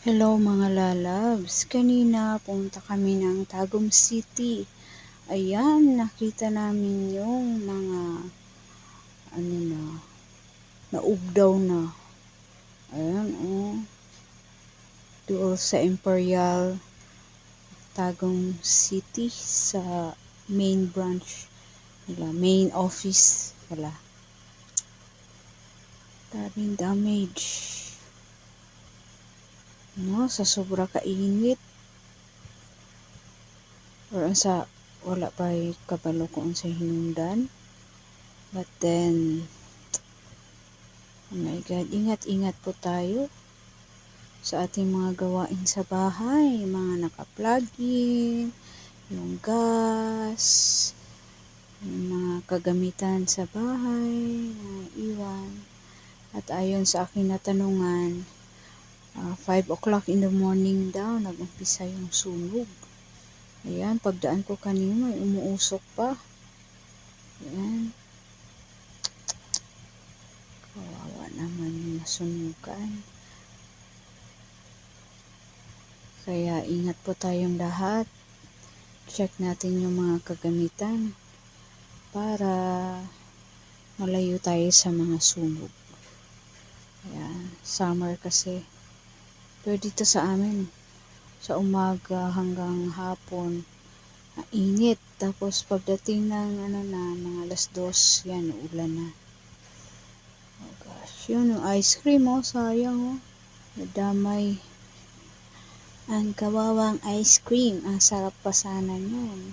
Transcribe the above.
Hello mga lalabs, kanina punta kami ng Tagum City. Ayan, nakita namin yung mga naubdaw na. Ayan, oh. Doon sa Imperial Tagum City sa main branch nila, main office pala. Daming damage. No, sa sobra kainit. Or sa wala pa kabalo kung sa hinungdan. But then, oh my God, ingat-ingat po tayo sa ating mga gawain sa bahay, mga naka-plug in, yung gas, yung mga kagamitan sa bahay, iwan. At ayon sa aking natanungan, 5 o'clock in the morning daw, nag-umpisa yung sunog. Ayan, pagdaan ko kanina, umuusok pa. Ayan. Kawawa naman yung nasunugan. Kaya ingat po tayong lahat. Check natin yung mga kagamitan para malayo tayo sa mga sunog. Ayan, summer kasi. Pero dito sa amin, sa umaga hanggang hapon, init. Tapos pagdating ng mga alas 2, yan, ulan na. Oh gosh, yun yung ice cream, oh, sayang, oh. Nadamay. Ang kawawang ice cream, ang sarap pa sana yun.